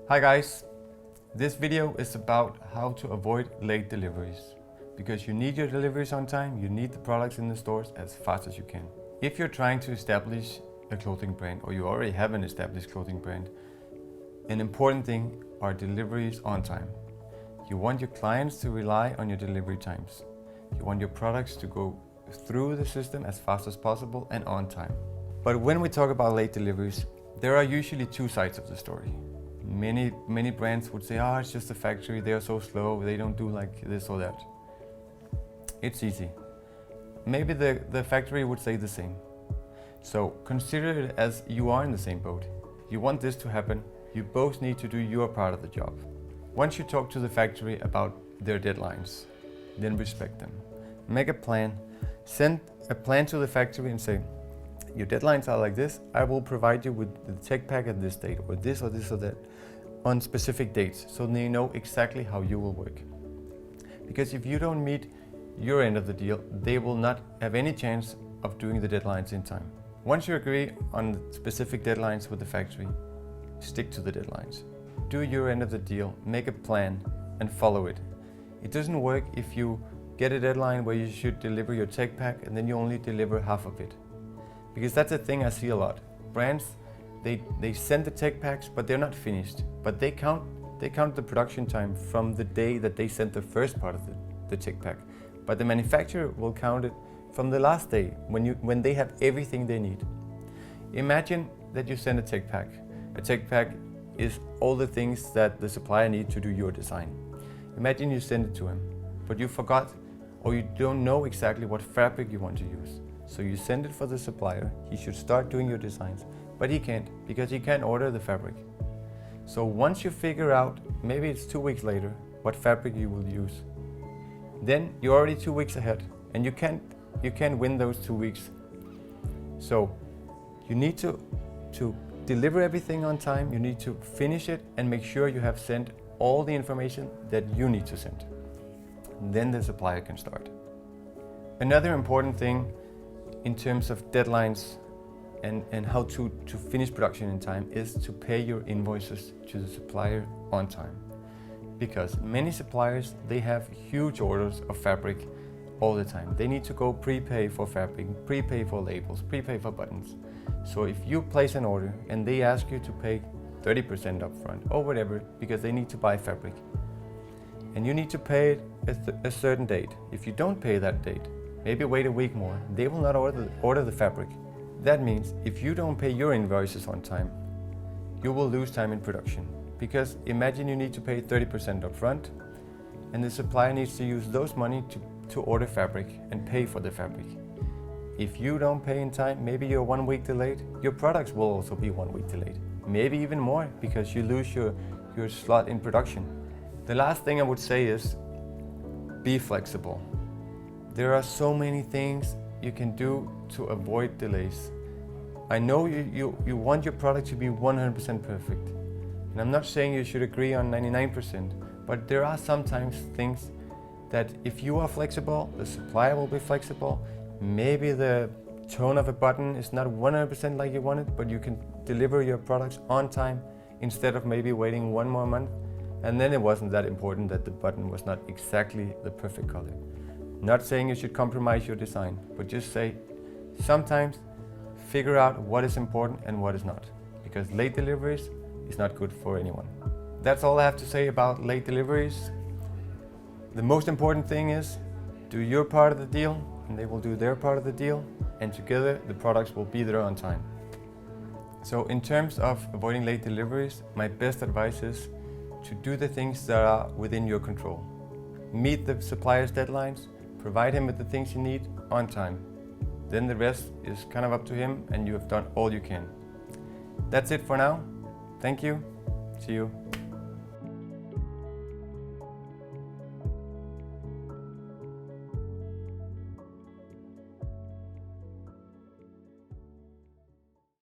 Hi guys, this video is about how to avoid late deliveries. Because you need your deliveries on time, you need the products in the stores as fast as you can. If you're trying to establish a clothing brand or you already have an established clothing brand, an important thing are deliveries on time. You want your clients to rely on your delivery times. You want your products to go through the system as fast as possible and on time. But when we talk about late deliveries, there are usually two sides of the story. Many brands would say, it's just a factory, they're so slow, they don't do like this or that. It's easy. Maybe the factory would say the same. So consider it as you are in the same boat. You want this to happen, you both need to do your part of the job. Once you talk to the factory about their deadlines, then respect them. Make a plan, send a plan to the factory and say, your deadlines are like this, I will provide you with the tech pack at this date, or this or this or that, on specific dates, so they know exactly how you will work. Because if you don't meet your end of the deal, they will not have any chance of doing the deadlines in time. Once you agree on specific deadlines with the factory, stick to the deadlines. Do your end of the deal, make a plan, and follow it. It doesn't work if you get a deadline where you should deliver your tech pack and then you only deliver half of it. Because that's a thing I see a lot. Brands, they send the tech packs, but they're not finished. But they count the production time from the day that they sent the first part of the tech pack. But the manufacturer will count it from the last day when they have everything they need. Imagine that you send a tech pack. A tech pack is all the things that the supplier needs to do your design. Imagine you send it to him, but you forgot or you don't know exactly what fabric you want to use. So you send it for the supplier, he should start doing your designs, but he can't because he can't order the fabric. So once you figure out, maybe it's 2 weeks later, what fabric you will use, then you're already 2 weeks ahead and you can't win those 2 weeks. So you need to deliver everything on time, you need to finish it and make sure you have sent all the information that you need to send. Then the supplier can start. Another important thing in terms of deadlines and how to finish production in time is to pay your invoices to the supplier on time. Because many suppliers, they have huge orders of fabric all the time. They need to go prepay for fabric, prepay for labels, prepay for buttons. So if you place an order and they ask you to pay 30% upfront or whatever because they need to buy fabric, and you need to pay it at a certain date. If you don't pay that date, maybe wait a week more, they will not order the fabric. That means if you don't pay your invoices on time, you will lose time in production. Because imagine you need to pay 30% upfront and the supplier needs to use those money to order fabric and pay for the fabric. If you don't pay in time, maybe you're 1 week delayed, your products will also be 1 week delayed. Maybe even more because you lose your slot in production. The last thing I would say is be flexible. There are so many things you can do to avoid delays. I know you want your product to be 100% perfect. And I'm not saying you should agree on 99%, but there are sometimes things that if you are flexible, the supplier will be flexible. Maybe the tone of a button is not 100% like you want it, but you can deliver your products on time instead of maybe waiting 1 more month. And then it wasn't that important that the button was not exactly the perfect color. Not saying you should compromise your design, but just say, sometimes figure out what is important and what is not, because late deliveries is not good for anyone. That's all I have to say about late deliveries. The most important thing is do your part of the deal and they will do their part of the deal, and together the products will be there on time. So in terms of avoiding late deliveries, my best advice is to do the things that are within your control. Meet the supplier's deadlines, provide him with the things you need on time. Then the rest is kind of up to him and you have done all you can. That's it for now. Thank you. See you.